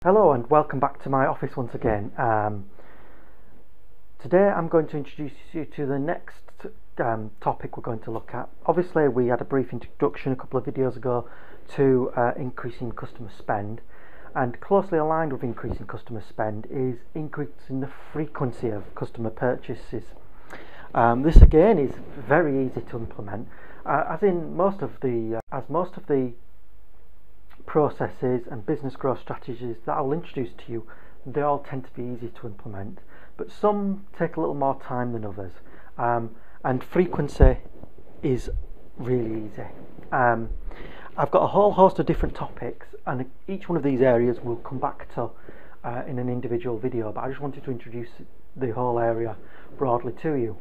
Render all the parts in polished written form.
Hello and welcome back to my office once again. Today I'm going to introduce you to the next topic we're going to look at. Obviously we had a brief introduction a couple of videos ago to increasing customer spend, and closely aligned with increasing customer spend is increasing the frequency of customer purchases. This again is very easy to implement, as most of the processes and business growth strategies that I'll introduce to you, they all tend to be easy to implement, but some take a little more time than others, and frequency is really easy. I've got a whole host of different topics, and each one of these areas we'll come back to in an individual video, but I just wanted to introduce the whole area broadly to you.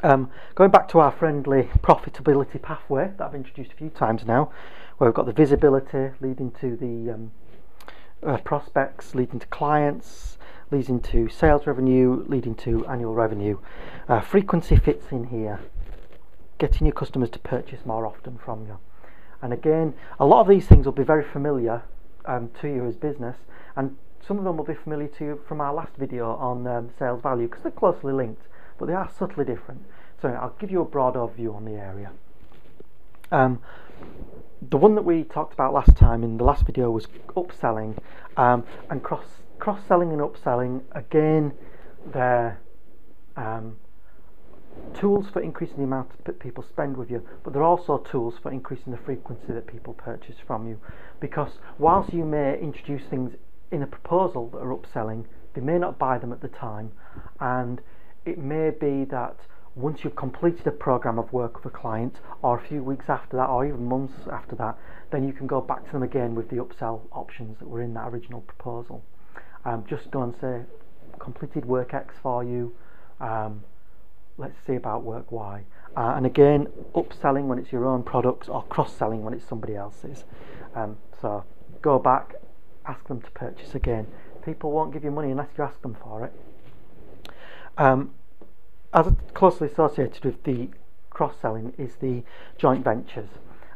Going back to our friendly profitability pathway that I've introduced a few times now, where we've got the visibility leading to the prospects, leading to clients, leading to sales revenue, leading to annual revenue. Frequency fits in here, getting your customers to purchase more often from you. And again, a lot of these things will be very familiar to you as business, and some of them will be familiar to you from our last video on sales value, because they're closely linked, but they are subtly different. So I'll give you a broad overview on the area. The one that we talked about last time in the last video was upselling, and cross-selling and upselling. Again, they're tools for increasing the amount that people spend with you, but they're also tools for increasing the frequency that people purchase from you, because whilst you may introduce things in a proposal that are upselling, they may not buy them at the time, and it may be that once you've completed a program of work with a client, or a few weeks after that, or even months after that, then you can go back to them again with the upsell options that were in that original proposal. Just go and say, completed work X for you, let's see about work Y. And again, upselling when it's your own products, or cross-selling when it's somebody else's. So go back, ask them to purchase again. People won't give you money unless you ask them for it. As closely associated with the cross-selling is the joint ventures,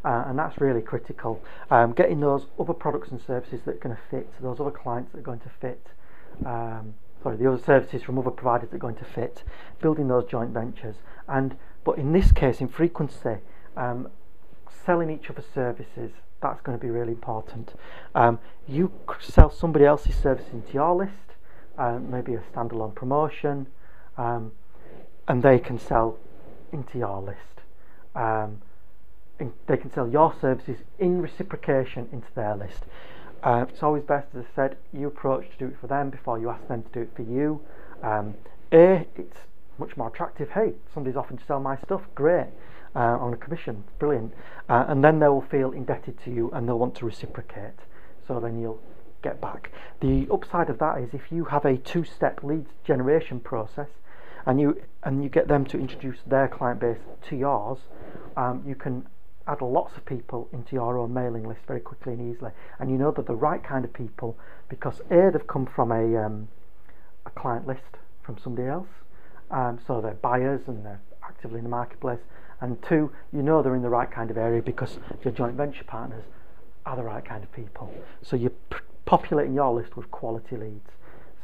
and that's really critical. Getting those other products and services that are going to fit, those other clients that are going to fit, the other services from other providers that are going to fit, building those joint ventures. But in this case, in frequency, selling each other's services, that's going to be really important. You sell somebody else's services into your list, maybe a standalone promotion, and they can sell into your list. They can sell your services in reciprocation into their list. It's always best, as I said, you approach to do it for them before you ask them to do it for you. It's much more attractive. Hey, somebody's offering to sell my stuff, great, on a commission, brilliant. And then they will feel indebted to you and they'll want to reciprocate, so then you'll get back. The upside of that is if you have a two-step lead generation process, and you get them to introduce their client base to yours, you can add lots of people into your own mailing list very quickly and easily, and you know they're the right kind of people because A, they've come from a client list from somebody else, so they're buyers and they're actively in the marketplace, and two, you know they're in the right kind of area because your joint venture partners are the right kind of people. So you're populating your list with quality leads.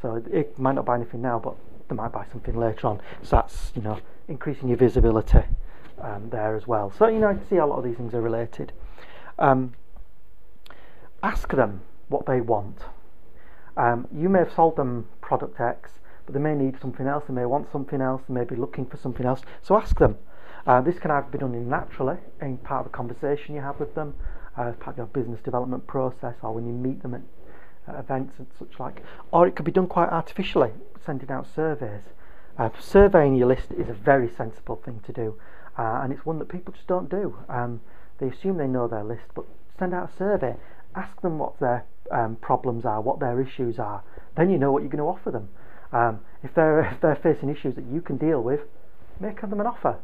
So it might not buy anything now, but they might buy something later on. So that's, increasing your visibility there as well. So, you can see a lot of these things are related. Ask them what they want. You may have sold them product X, but they may need something else, they may want something else, they may be looking for something else. So ask them. This can either be done naturally, in part of a conversation you have with them, as part of your business development process, or when you meet them at events and such like, or it could be done quite artificially, sending out surveys. Surveying your list is a very sensible thing to do, and it's one that people just don't do. They assume they know their list, but send out a survey, ask them what their problems are, what their issues are, then you know what you're going to offer them. If they're facing issues that you can deal with, make them an offer.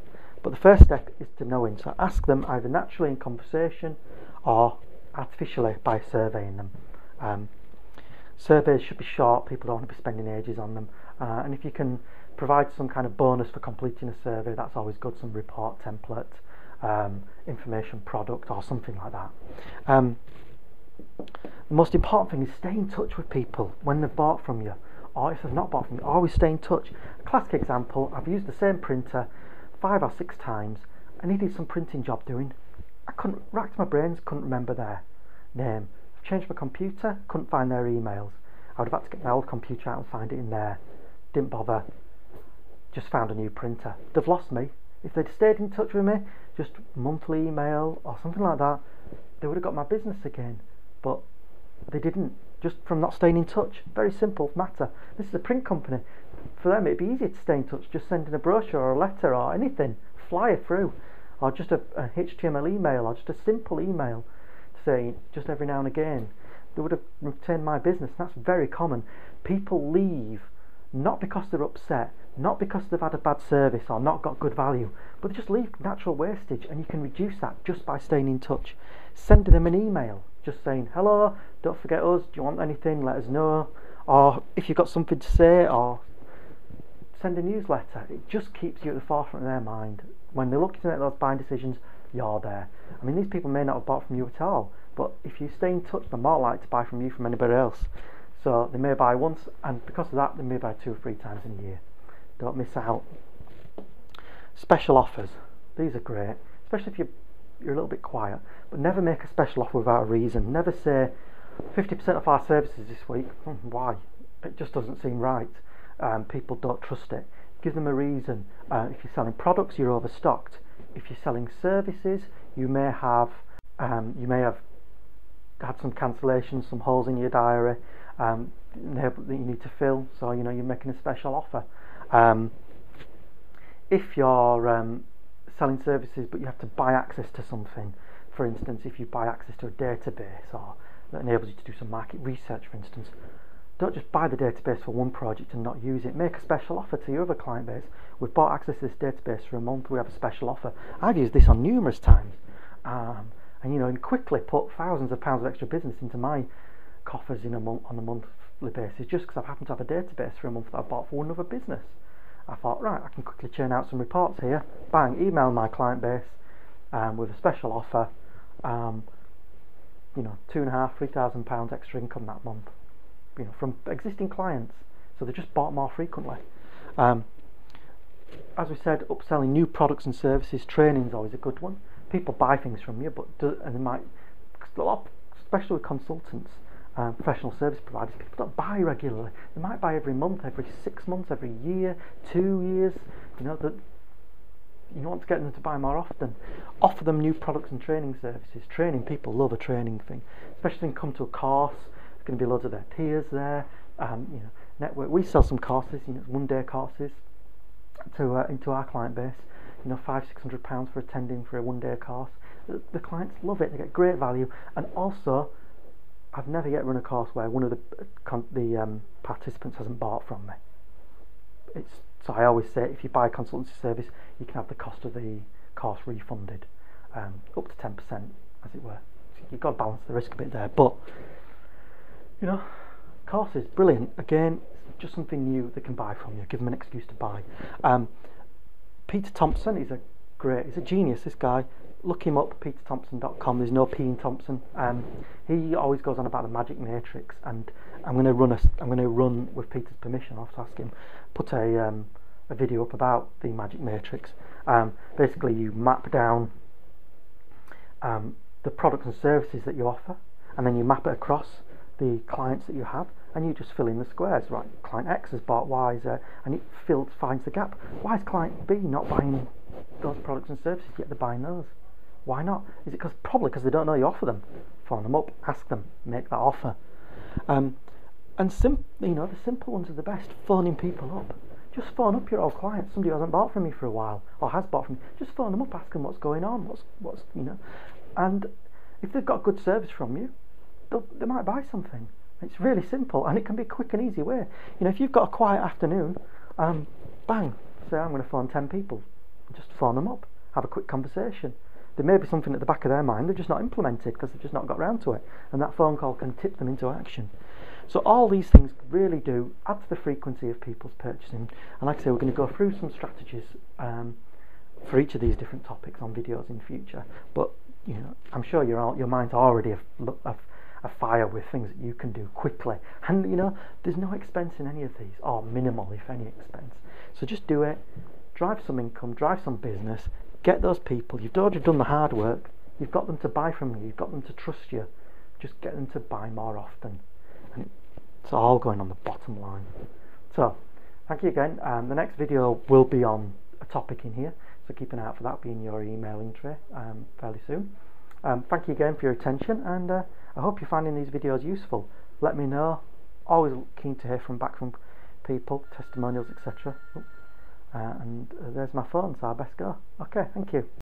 But the first step is to knowing, so ask them either naturally in conversation or artificially by surveying them. Surveys should be short, people don't want to be spending ages on them, and if you can provide some kind of bonus for completing a survey, that's always good, some report template, information product or something like that. The most important thing is stay in touch with people when they've bought from you, or if they've not bought from you. Always stay in touch. A classic example: I've used the same printer 5 or 6 times. I needed some printing job doing. I couldn't racked my brains, couldn't remember their name. I've changed my computer, couldn't find their emails. I would have had to get my old computer out and find it in there. Didn't bother. Just found a new printer. They've lost me. If they'd stayed in touch with me, just monthly email or something like that, they would have got my business again. But they didn't, just from not staying in touch. Very simple matter. This is a print company. For them it'd be easier to stay in touch, just sending a brochure or a letter or anything, flyer through, or just a HTML email, or just a simple email saying just every now and again. They would have retained my business. And that's very common. People leave not because they're upset, not because they've had a bad service or not got good value, but they just leave natural wastage, and you can reduce that just by staying in touch. Sending them an email just saying, hello, don't forget us, do you want anything, let us know, or if you've got something to say, or send a newsletter. It just keeps you at the forefront of their mind. When they're looking at those buying decisions, you're there. I mean, these people may not have bought from you at all, but if you stay in touch, they're more likely to buy from you from anybody else. So they may buy once, and because of that, they may buy 2 or 3 times in a year. Don't miss out. Special offers. These are great, especially if you're a little bit quiet. But never make a special offer without a reason. Never say 50% of our services this week. Why? It just doesn't seem right. People don't trust it. Give them a reason. If you're selling products, you're overstocked. If you're selling services, you may have had some cancellations, some holes in your diary that you need to fill. So you're making a special offer. If you're selling services but you have to buy access to something, for instance, if you buy access to a database or that enables you to do some market research, for instance, don't just buy the database for one project and not use it. Make a special offer to your other client base. We've bought access to this database for a month, we have a special offer. I've used this on numerous times, and quickly put thousands of pounds of extra business into my coffers on a monthly basis, just because I've happened to have a database for a month that I bought for another business. I thought, right, I can quickly churn out some reports here, bang, email my client base with a special offer, £2,500, £3,000 extra income that month, from existing clients. So they just bought more frequently. As we said, upselling new products and services. Training is always a good one. People buy things from you, and they might, especially with consultants, professional service providers, people don't buy regularly. They might buy every month, every 6 months, every year, 2 years. You want to get them to buy more often. Offer them new products and training services. Training, people love a training thing, especially when you come to a course. There's going to be loads of their peers there. Network. We sell some courses, 1-day courses into our client base. £500-600 for attending for a 1-day course. The clients love it. They get great value, and also, I've never yet run a course where one of the participants hasn't bought from me. So I always say, if you buy a consultancy service, you can have the cost of the course refunded, up to 10%, as it were. So you've got to balance the risk a bit there. But courses, brilliant. Again, just something new they can buy from you. Give them an excuse to buy. Peter Thompson he's a genius, this guy. Look him up, peterthompson.com. There's no P in Thompson. He always goes on about the magic matrix, and I'm going to run with Peter's permission. I'll have to ask him. Put a video up about the magic matrix. Basically, you map down the products and services that you offer, and then you map it across the clients that you have, and you just fill in the squares. Right, client X has bought Y, and it finds the gap. Why is client B not buying those products and services yet they're buying those? Why not? Is it probably because they don't know you offer them? Phone them up, ask them, make that offer. And the simple ones are the best. Phoning people up. Just phone up your old clients, somebody who hasn't bought from you for a while, or has bought from you. Just phone them up, ask them what's going on, and if they've got a good service from you, they might buy something. It's really simple, and it can be a quick and easy way. If you've got a quiet afternoon, bang, say I'm going to phone 10 people. Just phone them up, have a quick conversation. There may be something at the back of their mind they've just not implemented because they've just not got round to it, and that phone call can tip them into action. So all these things really do add to the frequency of people's purchasing. And like I say, we're going to go through some strategies for each of these different topics on videos in future. But I'm sure your minds already have a fire with things that you can do quickly. And you know, there's no expense in any of these, or minimal if any expense. So just do it, drive some income, drive some business, get those people. You've already done the hard work. You've got them to buy from you. You've got them to trust you. Just get them to buy more often. And it's all going on the bottom line. So, thank you again. The next video will be on a topic in here. So keep an eye out for that. It'll be in your emailing tray fairly soon. Thank you again for your attention. And I hope you're finding these videos useful. Let me know. Always keen to hear back from people, testimonials, etc. And there's my phone, so I best go. Okay, thank you.